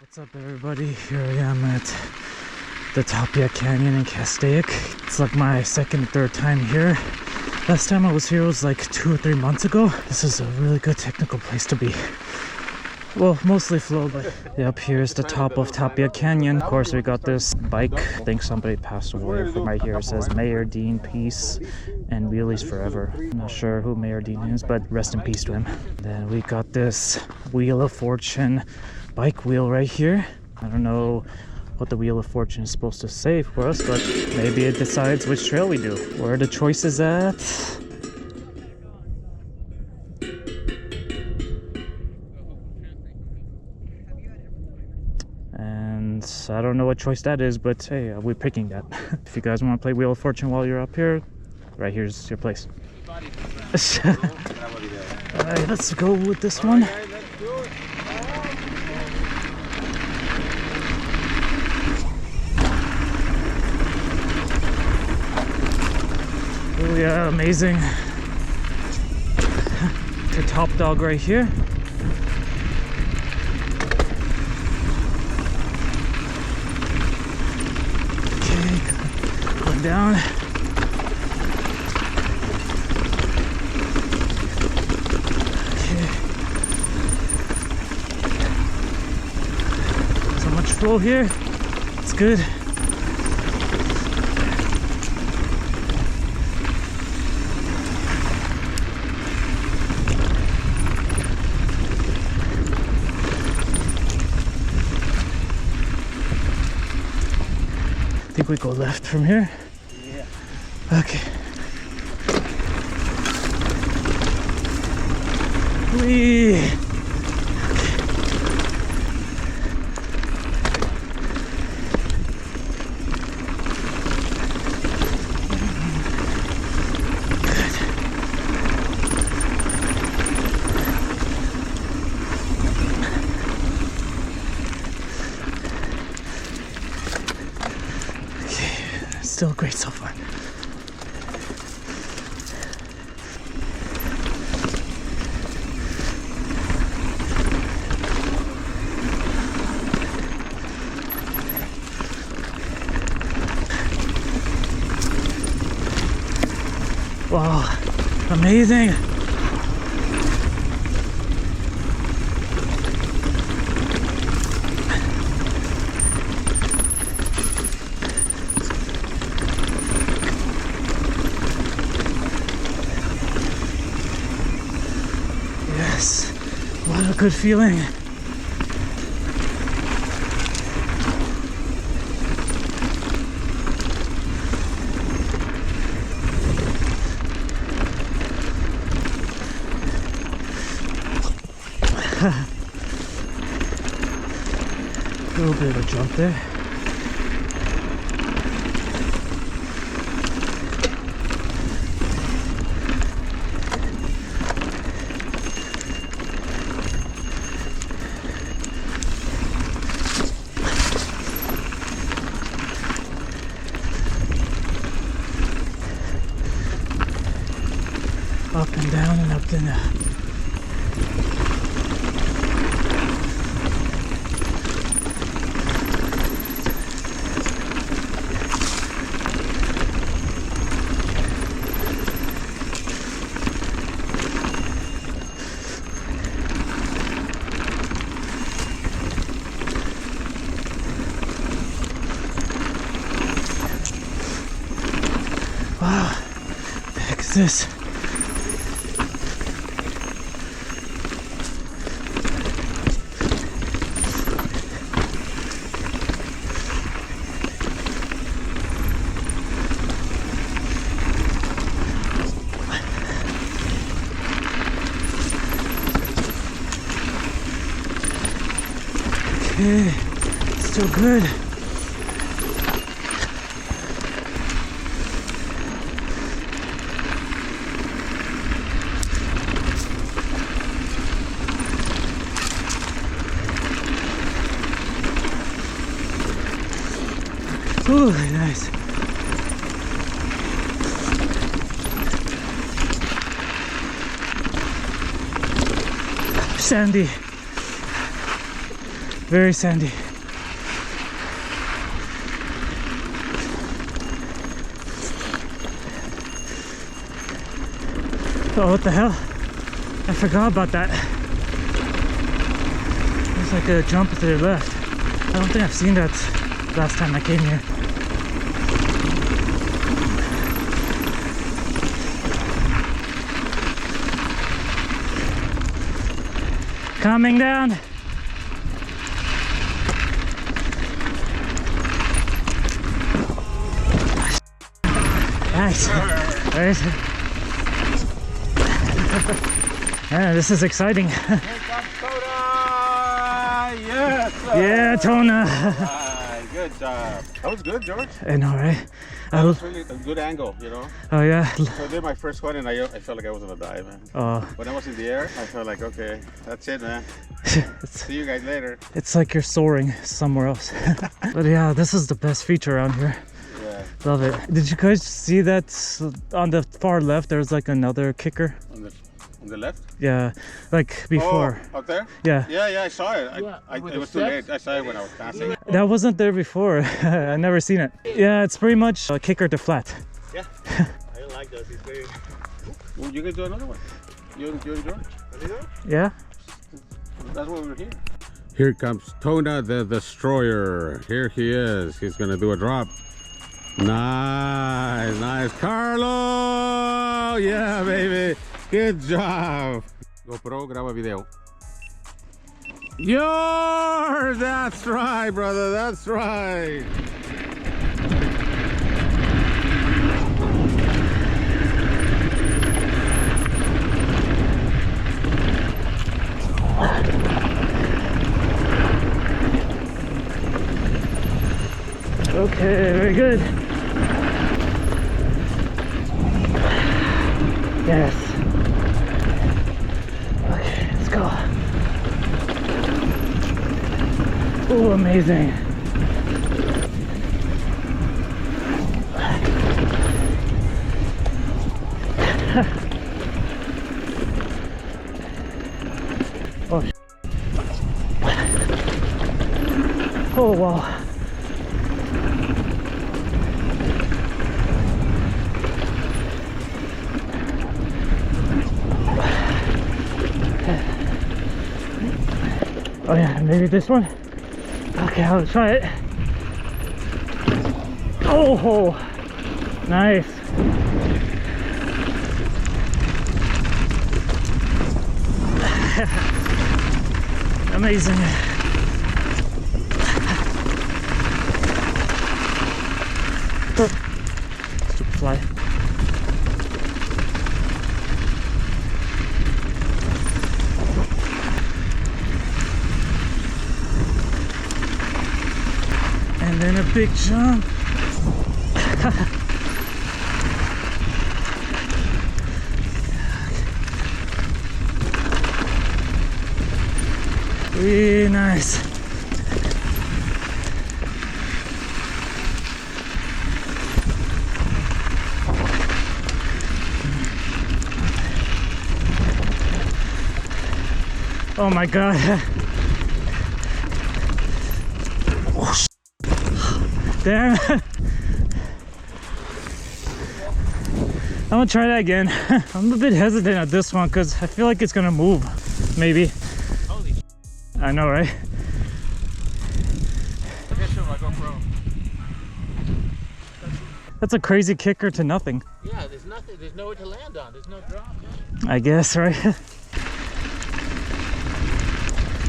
What's up everybody, here I am at the TAPIA Canyon in Castaic. It's like my second or third time here. Last time I was here was like 2 or 3 months ago. This is a really good technical place to be. Well, mostly flow, but yeah, up here is the top of TAPIA Canyon. Of course, we got this bike. I think somebody passed away. Right here it says Mayor Dean Peace and Wheelies Forever. I'm not sure who Mayor Dean is, but rest in peace to him. Then we got this Wheel of Fortune bike wheel right here. I don't know what the Wheel of Fortune is supposed to say for us, but maybe it decides which trail we do. Where are the choices at? And I don't know what choice that is, but hey, we're picking that. If you guys want to play Wheel of Fortune while you're up here, right here's your place. Alright, let's go with this one. Oh yeah, amazing. The top dog right here. Okay, going down. Okay. So much flow here. It's good. I think we go left from here. Yeah. Okay. Whee! Still great so far. Wow, amazing. Yes, what a good feeling. A little bit of a jump there. Up and down and up and down. Wow, what the heck is this? Okay, still good. Ooh, nice. Sandy. Very sandy. Oh, what the hell? I forgot about that. There's like a jump to the left. I don't think I've seen that last time I came here. Coming down. Nice. Nice. Yeah, this is exciting. Here comes Tona! Yes! Yeah, Tona. Good job. That was good, George. I know, right? That was really a good angle, you know? Oh, yeah. So I did my first one and I felt like I was gonna die, man. Oh. When I was in the air, I felt like, okay, that's it, man. See you guys later. It's like you're soaring somewhere else. But yeah, this is the best feature around here. Yeah. Love it. Did you guys see that on the far left there's like another kicker? On the left? Yeah, like before. Oh, up there? Yeah. Yeah, I saw it. It was too late. I saw it when I was passing. That wasn't there before. I never seen it. Yeah, it's pretty much a kicker to flat. Yeah. I don't like those. It's very... Well, you can do another one. You enjoy? Yeah. That's why we're here. Here comes Tona the Destroyer. Here he is. He's gonna do a drop. Nice, Carlo! Yeah, baby. Good job. GoPro, graba video. That's right, brother. That's right. Okay, very good. Yes. Okay, let's go. Oh, amazing. Oh, oh, wow. Oh yeah, maybe this one. Okay, I'll try it. Oh, nice. Amazing. Stupid fly. And then a big jump. Really nice. Oh my God. Damn. I'm gonna try that again. I'm a bit hesitant at this one because I feel like it's gonna move. Maybe. Holy shit. I know, right? That's a crazy kicker to nothing. Yeah, there's nothing. There's nowhere to land on. There's no drop. I guess, right?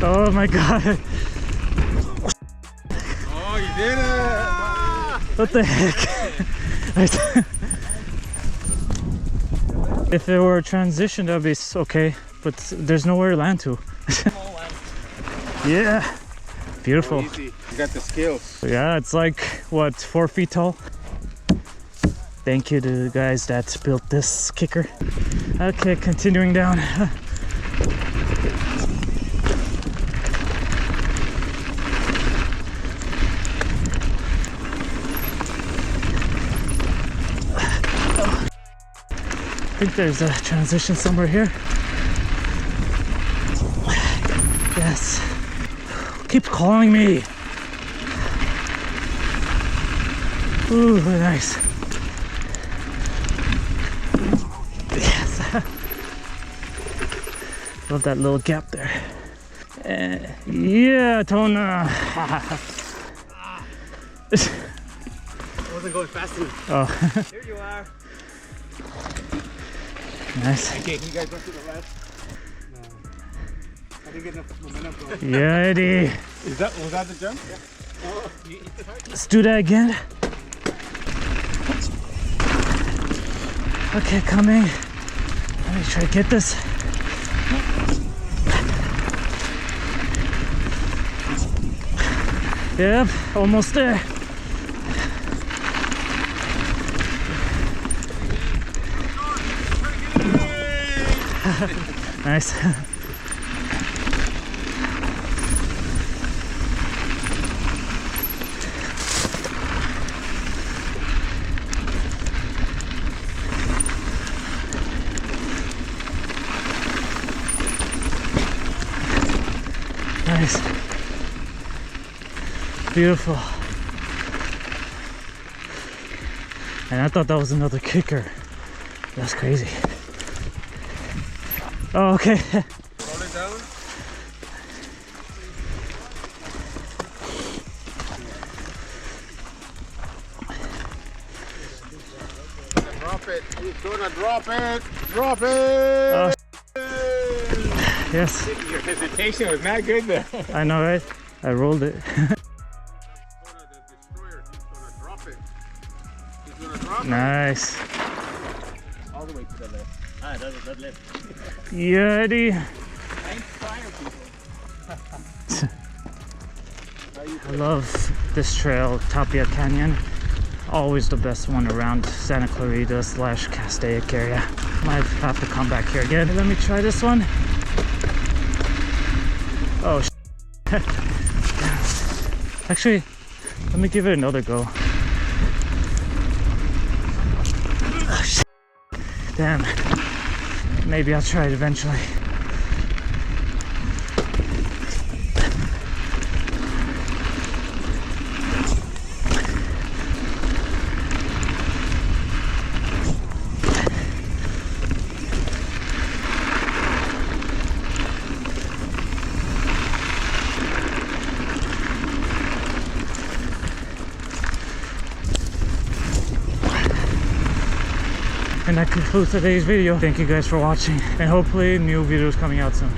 Oh my God. Oh, you did it! What the heck? If it were a transition, that would be okay, but there's nowhere to land to. Yeah, beautiful. Easy. You got the skills. Yeah, it's like, what, 4 feet tall? Thank you to the guys that built this kicker. Okay, continuing down. I think there's a transition somewhere here. Yes. Okay. keeps calling me. Ooh, nice. Yes. Love that little gap there. Yeah, Tona. I wasn't going fast enough. Oh. Here you are. Nice. Okay, you guys went to the left. No. I didn't get enough momentum going. Yeah, Eddie. Was that the jump? Yeah. Oh, Let's do that again. Okay, coming. Let me try to get this. Yep, almost there. Nice. Nice. Beautiful. And I thought that was another kicker. That's crazy. Oh, okay. Roll it down. Drop it. He's gonna drop it. Drop it. Yes. your hesitation was not good there. I know, right? I rolled it. Nice. All the way to the left. Ah, that left. Yeah, Eddie. I inspire people. I love this trail, TAPIA Canyon. Always the best one around Santa Clarita / Castaic area. Might have to come back here again. Let me try this one. Oh, actually, let me give it another go. Oh, damn. Maybe I'll try it eventually. And that concludes today's video. Thank you guys for watching, and hopefully new videos coming out soon.